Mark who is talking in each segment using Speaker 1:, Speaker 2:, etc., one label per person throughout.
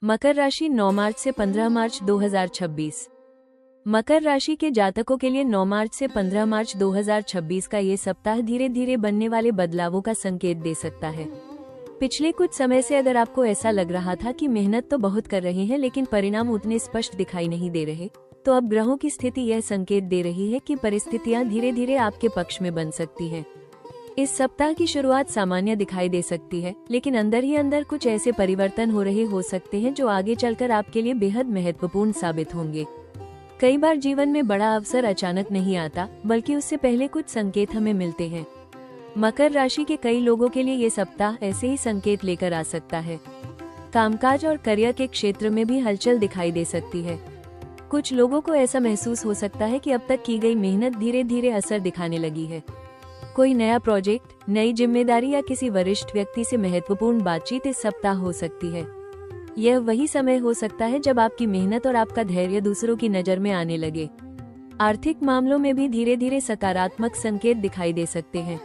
Speaker 1: मकर राशि 9 मार्च से 15 मार्च 2026। मकर राशि के जातकों के लिए 9 मार्च से 15 मार्च 2026 का ये सप्ताह धीरे धीरे बनने वाले बदलावों का संकेत दे सकता है। पिछले कुछ समय से अगर आपको ऐसा लग रहा था कि मेहनत तो बहुत कर रहे हैं लेकिन परिणाम उतने स्पष्ट दिखाई नहीं दे रहे, तो अब ग्रहों की स्थिति यह संकेत दे रही है कि परिस्थितियां धीरे धीरे आपके पक्ष में बन सकती हैं। इस सप्ताह की शुरुआत सामान्य दिखाई दे सकती है, लेकिन अंदर ही अंदर कुछ ऐसे परिवर्तन हो सकते हैं जो आगे चलकर आपके लिए बेहद महत्वपूर्ण साबित होंगे। कई बार जीवन में बड़ा अवसर अचानक नहीं आता, बल्कि उससे पहले कुछ संकेत हमें मिलते हैं। मकर राशि के कई लोगों के लिए ये सप्ताह ऐसे ही संकेत लेकर आ सकता है। कामकाज और करियर के क्षेत्र में भी हलचल दिखाई दे सकती है। कुछ लोगों को ऐसा महसूस हो सकता है कि अब तक की गई मेहनत धीरे धीरे असर दिखाने लगी है। कोई नया प्रोजेक्ट, नई जिम्मेदारी या किसी वरिष्ठ व्यक्ति से महत्वपूर्ण बातचीत इस सप्ताह हो सकती है। यह वही समय हो सकता है जब आपकी मेहनत और आपका धैर्य दूसरों की नजर में आने लगे। आर्थिक मामलों में भी धीरे धीरे सकारात्मक संकेत दिखाई दे सकते हैं।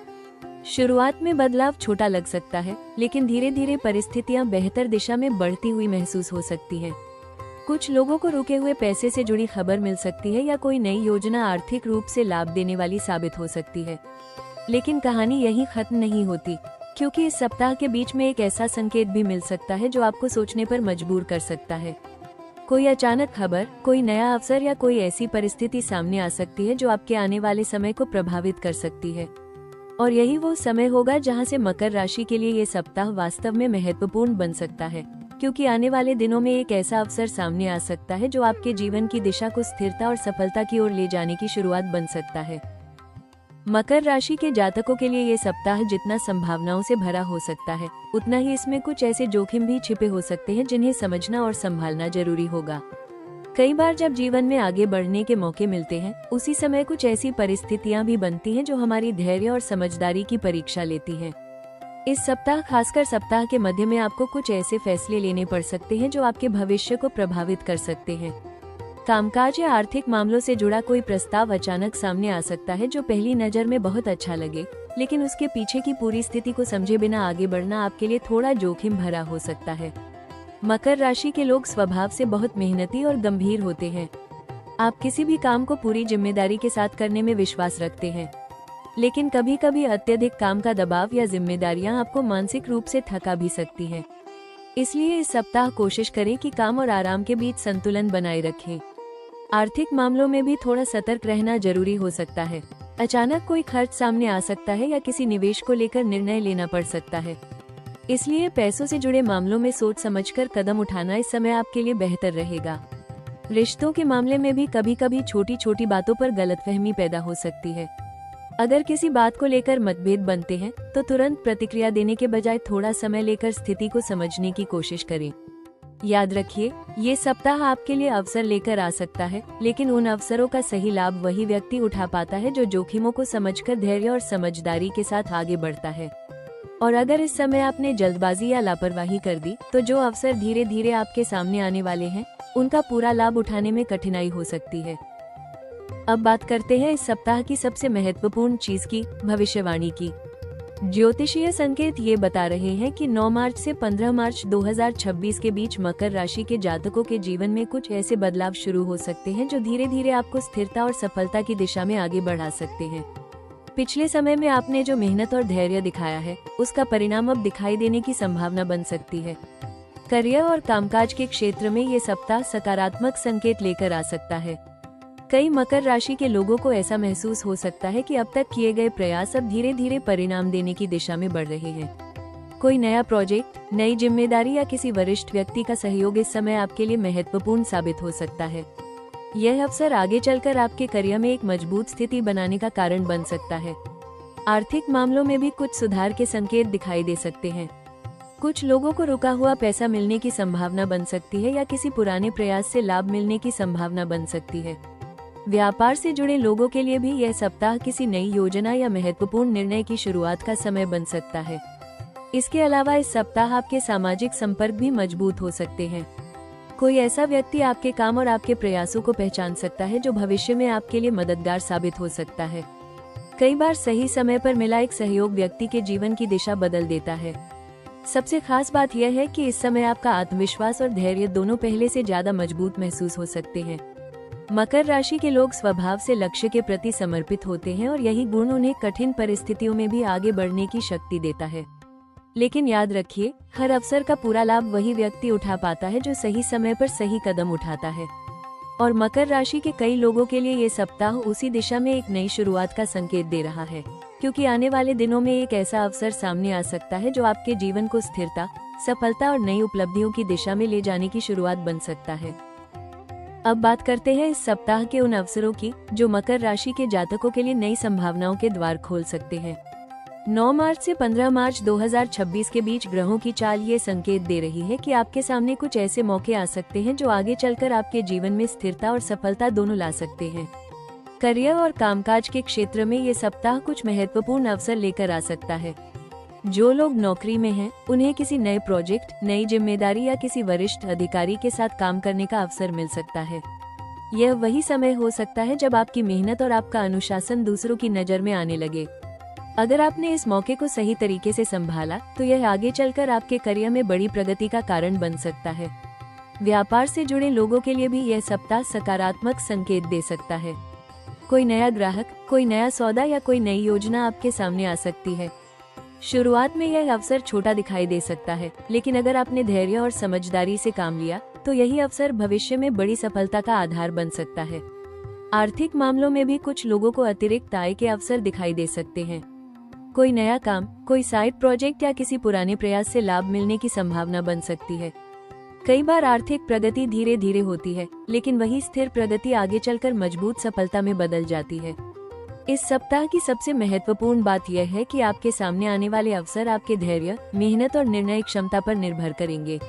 Speaker 1: शुरुआत में बदलाव छोटा लग सकता है, लेकिन धीरे धीरे परिस्थितियां बेहतर दिशा में बढ़ती हुई महसूस हो सकती हैं। कुछ लोगों को रुके हुए पैसे से जुड़ी खबर मिल सकती है या कोई नई योजना आर्थिक रूप से लाभ देने वाली साबित हो सकती है। लेकिन कहानी यहीं खत्म नहीं होती, क्योंकि इस सप्ताह के बीच में एक ऐसा संकेत भी मिल सकता है जो आपको सोचने पर मजबूर कर सकता है। कोई अचानक खबर, कोई नया अवसर या कोई ऐसी परिस्थिति सामने आ सकती है जो आपके आने वाले समय को प्रभावित कर सकती है। और यही वो समय होगा जहां से मकर राशि के लिए ये सप्ताह वास्तव में महत्वपूर्ण बन सकता है, क्योंकि आने वाले दिनों में एक ऐसा अवसर सामने आ सकता है जो आपके जीवन की दिशा को स्थिरता और सफलता की ओर ले जाने की शुरुआत बन सकता है। मकर राशि के जातकों के लिए ये सप्ताह जितना संभावनाओं से भरा हो सकता है, उतना ही इसमें कुछ ऐसे जोखिम भी छिपे हो सकते हैं जिन्हें समझना और संभालना जरूरी होगा। कई बार जब जीवन में आगे बढ़ने के मौके मिलते हैं, उसी समय कुछ ऐसी परिस्थितियां भी बनती हैं जो हमारी धैर्य और समझदारी की परीक्षा लेती हैं। इस सप्ताह, खासकर सप्ताह के मध्य में, आपको कुछ ऐसे फैसले लेने पड़ सकते हैं जो आपके भविष्य को प्रभावित कर सकते हैं। कामकाज या आर्थिक मामलों से जुड़ा कोई प्रस्ताव अचानक सामने आ सकता है जो पहली नजर में बहुत अच्छा लगे, लेकिन उसके पीछे की पूरी स्थिति को समझे बिना आगे बढ़ना आपके लिए थोड़ा जोखिम भरा हो सकता है। मकर राशि के लोग स्वभाव से बहुत मेहनती और गंभीर होते हैं। आप किसी भी काम को पूरी जिम्मेदारी के साथ करने में विश्वास रखते हैं, लेकिन कभी कभी अत्यधिक काम का दबाव या जिम्मेदारियां आपको मानसिक रूप से थका भी सकती हैं। इसलिए इस सप्ताह कोशिश करें कि काम और आराम के बीच संतुलन बनाए रखें। आर्थिक मामलों में भी थोड़ा सतर्क रहना जरूरी हो सकता है। अचानक कोई खर्च सामने आ सकता है या किसी निवेश को लेकर निर्णय लेना पड़ सकता है। इसलिए पैसों से जुड़े मामलों में सोच समझकर कदम उठाना इस समय आपके लिए बेहतर रहेगा। रिश्तों के मामले में भी कभी कभी छोटी छोटी बातों पर गलतफहमी पैदा हो सकती है। अगर किसी बात को लेकर मतभेद बनते हैं, तो तुरंत प्रतिक्रिया देने के बजाय थोड़ा समय लेकर स्थिति को समझने की कोशिश करें। याद रखिए, ये सप्ताह आपके लिए अवसर लेकर आ सकता है, लेकिन उन अवसरों का सही लाभ वही व्यक्ति उठा पाता है जो जोखिमों को समझकर धैर्य और समझदारी के साथ आगे बढ़ता है। और अगर इस समय आपने जल्दबाजी या लापरवाही कर दी, तो जो अवसर धीरे धीरे आपके सामने आने वाले हैं, उनका पूरा लाभ उठाने में कठिनाई हो सकती है। अब बात करते हैं इस सप्ताह की सबसे महत्वपूर्ण चीज की, भविष्यवाणी की। ज्योतिषीय संकेत ये बता रहे हैं कि 9 मार्च से 15 मार्च 2026 के बीच मकर राशि के जातकों के जीवन में कुछ ऐसे बदलाव शुरू हो सकते हैं जो धीरे धीरे आपको स्थिरता और सफलता की दिशा में आगे बढ़ा सकते हैं। पिछले समय में आपने जो मेहनत और धैर्य दिखाया है, उसका परिणाम अब दिखाई देने की संभावना बन सकती है। करियर और कामकाज के क्षेत्र में ये सप्ताह सकारात्मक संकेत लेकर आ सकता है। कई मकर राशि के लोगों को ऐसा महसूस हो सकता है कि अब तक किए गए प्रयास अब धीरे धीरे परिणाम देने की दिशा में बढ़ रहे हैं। कोई नया प्रोजेक्ट, नई जिम्मेदारी या किसी वरिष्ठ व्यक्ति का सहयोग इस समय आपके लिए महत्वपूर्ण साबित हो सकता है। यह अवसर आगे चलकर आपके करियर में एक मजबूत स्थिति बनाने का कारण बन सकता है। आर्थिक मामलों में भी कुछ सुधार के संकेत दिखाई दे सकते हैं। कुछ लोगों को रुका हुआ पैसा मिलने की संभावना बन सकती है या किसी पुराने प्रयास से लाभ मिलने की संभावना बन सकती है। व्यापार से जुड़े लोगों के लिए भी यह सप्ताह किसी नई योजना या महत्वपूर्ण निर्णय की शुरुआत का समय बन सकता है। इसके अलावा इस सप्ताह आपके सामाजिक संपर्क भी मजबूत हो सकते हैं। कोई ऐसा व्यक्ति आपके काम और आपके प्रयासों को पहचान सकता है जो भविष्य में आपके लिए मददगार साबित हो सकता है। कई बार सही समय पर मिला एक सहयोग व्यक्ति के जीवन की दिशा बदल देता है। सबसे खास बात यह है कि इस समय आपका आत्मविश्वास और धैर्य दोनों पहले से ज्यादा मजबूत महसूस हो सकते हैं। मकर राशि के लोग स्वभाव से लक्ष्य के प्रति समर्पित होते हैं और यही गुण उन्हें कठिन परिस्थितियों में भी आगे बढ़ने की शक्ति देता है। लेकिन याद रखिए, हर अवसर का पूरा लाभ वही व्यक्ति उठा पाता है जो सही समय पर सही कदम उठाता है। और मकर राशि के कई लोगों के लिए ये सप्ताह उसी दिशा में एक नई शुरुआत का संकेत दे रहा है, क्योंकि आने वाले दिनों में एक ऐसा अवसर सामने आ सकता है जो आपके जीवन को स्थिरता, सफलता और नई उपलब्धियों की दिशा में ले जाने की शुरुआत बन सकता है। अब बात करते हैं इस सप्ताह के उन अवसरों की जो मकर राशि के जातकों के लिए नई संभावनाओं के द्वार खोल सकते हैं। 9 मार्च से 15 मार्च 2026 के बीच ग्रहों की चाल ये संकेत दे रही है कि आपके सामने कुछ ऐसे मौके आ सकते हैं जो आगे चलकर आपके जीवन में स्थिरता और सफलता दोनों ला सकते हैं। करियर और कामकाज के क्षेत्र में ये सप्ताह कुछ महत्वपूर्ण अवसर लेकर आ सकता है। जो लोग नौकरी में हैं, उन्हें किसी नए प्रोजेक्ट, नई जिम्मेदारी या किसी वरिष्ठ अधिकारी के साथ काम करने का अवसर मिल सकता है। यह वही समय हो सकता है जब आपकी मेहनत और आपका अनुशासन दूसरों की नजर में आने लगे। अगर आपने इस मौके को सही तरीके से संभाला तो यह आगे चलकर आपके करियर में बड़ी प्रगति का कारण बन सकता है। व्यापार से जुड़े लोगों के लिए भी यह सप्ताह सकारात्मक संकेत दे सकता है। कोई नया ग्राहक, कोई नया सौदा या कोई नई योजना आपके सामने आ सकती है। शुरुआत में यह अवसर छोटा दिखाई दे सकता है, लेकिन अगर आपने धैर्य और समझदारी से काम लिया तो यही अवसर भविष्य में बड़ी सफलता का आधार बन सकता है। आर्थिक मामलों में भी कुछ लोगों को अतिरिक्त आय के अवसर दिखाई दे सकते हैं। कोई नया काम, कोई साइड प्रोजेक्ट या किसी पुराने प्रयास से लाभ मिलने की संभावना बन सकती है। कई बार आर्थिक प्रगति धीरे धीरे होती है, लेकिन वही स्थिर प्रगति आगे चलकर मजबूत सफलता में बदल जाती है। इस सप्ताह की सबसे महत्वपूर्ण बात यह है कि आपके सामने आने वाले अवसर आपके धैर्य, मेहनत और निर्णय क्षमता पर निर्भर करेंगे।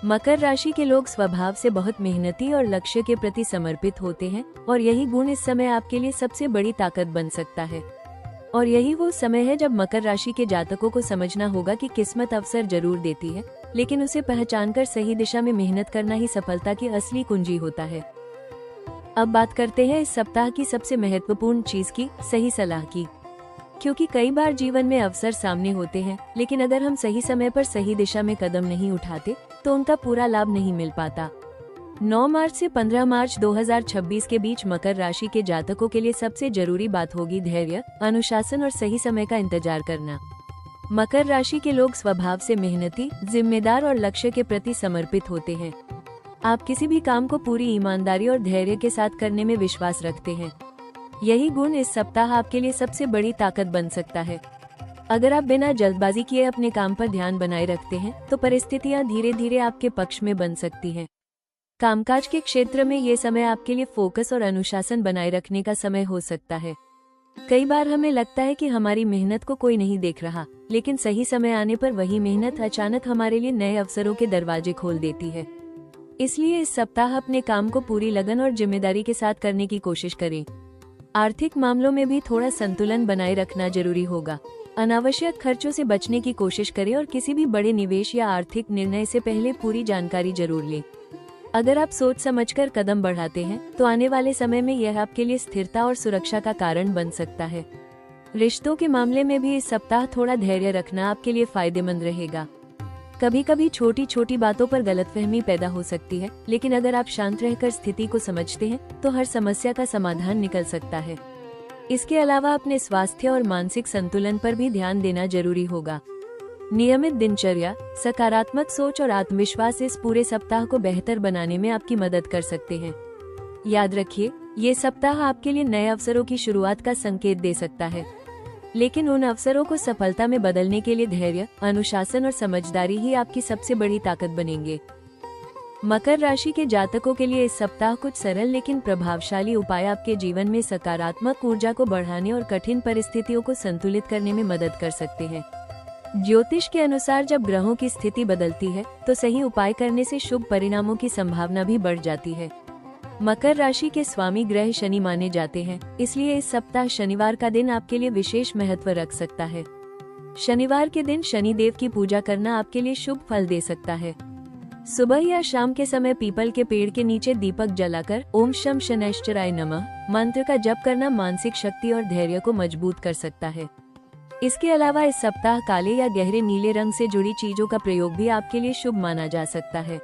Speaker 1: मकर राशि के लोग स्वभाव से बहुत मेहनती और लक्ष्य के प्रति समर्पित होते हैं और यही गुण इस समय आपके लिए सबसे बड़ी ताकत बन सकता है। और यही वो समय है जब मकर राशि के जातकों को समझना होगा कि किस्मत अवसर जरूर देती है, लेकिन उसे पहचानकर सही दिशा में मेहनत करना ही सफलता की असली कुंजी होता है। अब बात करते हैं इस सप्ताह की सबसे महत्वपूर्ण चीज की, सही सलाह की। क्योंकि कई बार जीवन में अवसर सामने होते हैं, लेकिन अगर हम सही समय पर सही दिशा में कदम नहीं उठाते तो उनका पूरा लाभ नहीं मिल पाता। 9 मार्च से 15 मार्च 2026 के बीच मकर राशि के जातकों के लिए सबसे जरूरी बात होगी धैर्य, अनुशासन और सही समय का इंतजार करना। मकर राशि के लोग स्वभाव से मेहनती, जिम्मेदार और लक्ष्य के प्रति समर्पित होते हैं। आप किसी भी काम को पूरी ईमानदारी और धैर्य के साथ करने में विश्वास रखते हैं। यही गुण इस सप्ताह आपके लिए सबसे बड़ी ताकत बन सकता है। अगर आप बिना जल्दबाजी किए अपने काम पर ध्यान बनाए रखते हैं तो परिस्थितियां धीरे धीरे आपके पक्ष में बन सकती हैं। कामकाज के क्षेत्र में ये समय आपके लिए फोकस और अनुशासन बनाए रखने का समय हो सकता है। कई बार हमें लगता है कि हमारी मेहनत को कोई नहीं देख रहा, लेकिन सही समय आने पर वही मेहनत अचानक हमारे लिए नए अवसरों के दरवाजे खोल देती है। इसलिए इस सप्ताह अपने काम को पूरी लगन और जिम्मेदारी के साथ करने की कोशिश करें। आर्थिक मामलों में भी थोड़ा संतुलन बनाए रखना जरूरी होगा। अनावश्यक खर्चों से बचने की कोशिश करें और किसी भी बड़े निवेश या आर्थिक निर्णय से पहले पूरी जानकारी जरूर लें। अगर आप सोच समझकर कदम बढ़ाते हैं तो आने वाले समय में यह आपके लिए स्थिरता और सुरक्षा का कारण बन सकता है। रिश्तों के मामले में भी इस सप्ताह थोड़ा धैर्य रखना आपके लिए फायदेमंद रहेगा। कभी कभी छोटी छोटी बातों पर गलतफहमी पैदा हो सकती है, लेकिन अगर आप शांत रहकर स्थिति को समझते हैं तो हर समस्या का समाधान निकल सकता है। इसके अलावा अपने स्वास्थ्य और मानसिक संतुलन पर भी ध्यान देना जरूरी होगा। नियमित दिनचर्या, सकारात्मक सोच और आत्मविश्वास इस पूरे सप्ताह को बेहतर बनाने में आपकी मदद कर सकते हैं। याद रखिए, ये सप्ताह आपके लिए नए अवसरों की शुरुआत का संकेत दे सकता है, लेकिन उन अवसरों को सफलता में बदलने के लिए धैर्य, अनुशासन और समझदारी ही आपकी सबसे बड़ी ताकत बनेंगे। मकर राशि के जातकों के लिए इस सप्ताह कुछ सरल लेकिन प्रभावशाली उपाय आपके जीवन में सकारात्मक ऊर्जा को बढ़ाने और कठिन परिस्थितियों को संतुलित करने में मदद कर सकते हैं। ज्योतिष के अनुसार जब ग्रहों की स्थिति बदलती है तो सही उपाय करने से शुभ परिणामों की संभावना भी बढ़ जाती है। मकर राशि के स्वामी ग्रह शनि माने जाते हैं, इसलिए इस सप्ताह शनिवार का दिन आपके लिए विशेष महत्व रख सकता है। शनिवार के दिन शनि देव की पूजा करना आपके लिए शुभ फल दे सकता है। सुबह या शाम के समय पीपल के पेड़ के नीचे दीपक जलाकर ओम शम शनैश्चराय नमः मंत्र का जप करना मानसिक शक्ति और धैर्य को मजबूत कर सकता है। इसके अलावा इस सप्ताह काले या गहरे नीले रंग से जुड़ी चीजों का प्रयोग भी आपके लिए शुभ माना जा सकता है।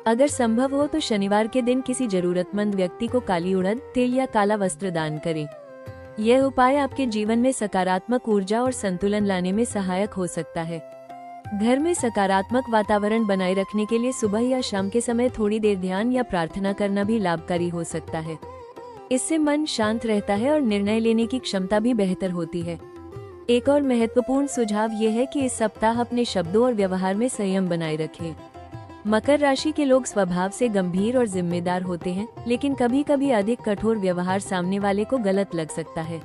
Speaker 1: अगर संभव हो तो शनिवार के दिन किसी जरूरतमंद व्यक्ति को काली उड़द, तेल या काला वस्त्र दान करें। यह उपाय आपके जीवन में सकारात्मक ऊर्जा और संतुलन लाने में सहायक हो सकता है। घर में सकारात्मक वातावरण बनाए रखने के लिए सुबह या शाम के समय थोड़ी देर ध्यान या प्रार्थना करना भी लाभकारी हो सकता है। इससे मन शांत रहता है और निर्णय लेने की क्षमता भी बेहतर होती है। एक और महत्वपूर्ण सुझाव ये है कि इस सप्ताह अपने शब्दों और व्यवहार में संयम बनाए रखें। मकर राशि के लोग स्वभाव से गंभीर और जिम्मेदार होते हैं, लेकिन कभी कभी अधिक कठोर व्यवहार सामने वाले को गलत लग सकता है।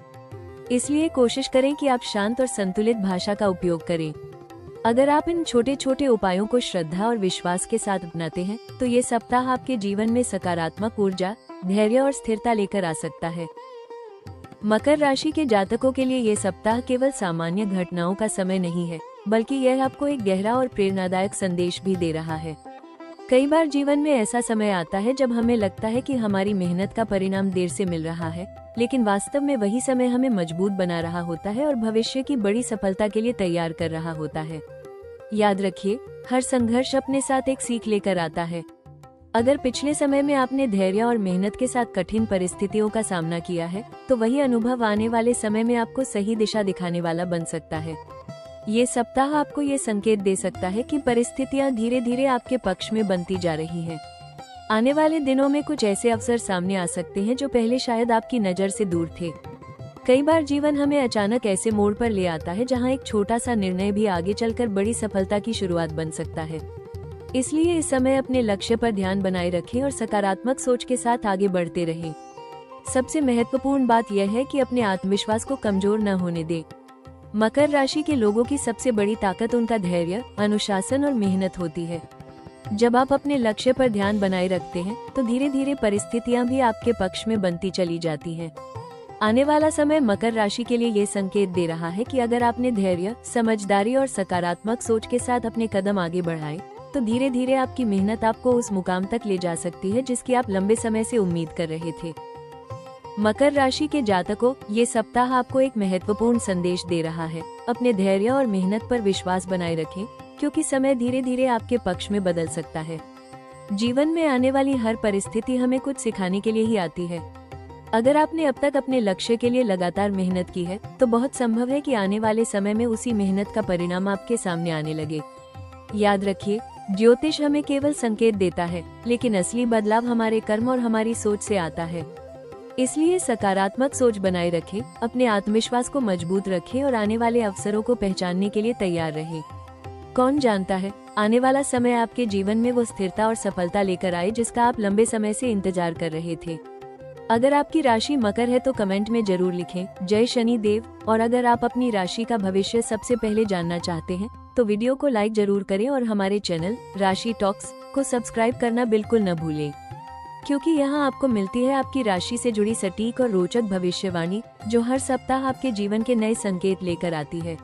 Speaker 1: इसलिए कोशिश करें कि आप शांत और संतुलित भाषा का उपयोग करें। अगर आप इन छोटे छोटे उपायों को श्रद्धा और विश्वास के साथ अपनाते हैं तो ये सप्ताह आपके जीवन में सकारात्मक ऊर्जा, धैर्य और स्थिरता लेकर आ सकता है। मकर राशि के जातकों के लिए ये सप्ताह केवल सामान्य घटनाओं का समय नहीं है, बल्कि यह आपको एक गहरा और प्रेरणादायक संदेश भी दे रहा है। कई बार जीवन में ऐसा समय आता है जब हमें लगता है कि हमारी मेहनत का परिणाम देर से मिल रहा है, लेकिन वास्तव में वही समय हमें मजबूत बना रहा होता है और भविष्य की बड़ी सफलता के लिए तैयार कर रहा होता है। याद रखिए, हर संघर्ष अपने साथ एक सीख लेकर आता है। अगर पिछले समय में आपने धैर्य और मेहनत के साथ कठिन परिस्थितियों का सामना किया है, तो वही अनुभव आने वाले समय में आपको सही दिशा दिखाने वाला बन सकता है। ये सप्ताह आपको ये संकेत दे सकता है कि परिस्थितियां धीरे धीरे आपके पक्ष में बनती जा रही हैं। आने वाले दिनों में कुछ ऐसे अवसर सामने आ सकते हैं जो पहले शायद आपकी नज़र से दूर थे। कई बार जीवन हमें अचानक ऐसे मोड़ पर ले आता है जहां एक छोटा सा निर्णय भी आगे चलकर बड़ी सफलता की शुरुआत बन सकता है। इसलिए इस समय अपने लक्ष्य पर ध्यान बनाए रखें और सकारात्मक सोच के साथ आगे बढ़ते रहें। सबसे महत्वपूर्ण बात यह है कि अपने आत्मविश्वास को कमजोर न होने दें। मकर राशि के लोगों की सबसे बड़ी ताकत उनका धैर्य, अनुशासन और मेहनत होती है। जब आप अपने लक्ष्य पर ध्यान बनाए रखते हैं तो धीरे धीरे परिस्थितियां भी आपके पक्ष में बनती चली जाती हैं। आने वाला समय मकर राशि के लिए ये संकेत दे रहा है कि अगर आपने धैर्य, समझदारी और सकारात्मक सोच के साथ अपने कदम आगे बढ़ाए तो धीरे धीरे आपकी मेहनत आपको उस मुकाम तक ले जा सकती है जिसकी आप लंबे समय से उम्मीद कर रहे थे। मकर राशि के जातकों, ये सप्ताह आपको एक महत्वपूर्ण संदेश दे रहा है। अपने धैर्य और मेहनत पर विश्वास बनाए रखें, क्योंकि समय धीरे धीरे आपके पक्ष में बदल सकता है। जीवन में आने वाली हर परिस्थिति हमें कुछ सिखाने के लिए ही आती है। अगर आपने अब तक अपने लक्ष्य के लिए लगातार मेहनत की है तो बहुत संभव है कि आने वाले समय में उसी मेहनत का परिणाम आपके सामने आने लगे। याद रखिए, ज्योतिष हमें केवल संकेत देता है, लेकिन असली बदलाव हमारे कर्म और हमारी सोच से आता है। इसलिए सकारात्मक सोच बनाए रखें, अपने आत्मविश्वास को मजबूत रखें और आने वाले अवसरों को पहचानने के लिए तैयार रहें। कौन जानता है, आने वाला समय आपके जीवन में वो स्थिरता और सफलता लेकर आए जिसका आप लंबे समय से इंतजार कर रहे थे। अगर आपकी राशि मकर है तो कमेंट में जरूर लिखें जय शनि देव, और अगर आप अपनी राशि का भविष्य सबसे पहले जानना चाहते हैं तो वीडियो को लाइक जरूर करें और हमारे चैनल राशि टॉक्स को सब्सक्राइब करना बिल्कुल न भूलें, क्योंकि यहाँ आपको मिलती है आपकी राशि से जुड़ी सटीक और रोचक भविष्यवाणी जो हर सप्ताह आपके जीवन के नए संकेत लेकर आती है।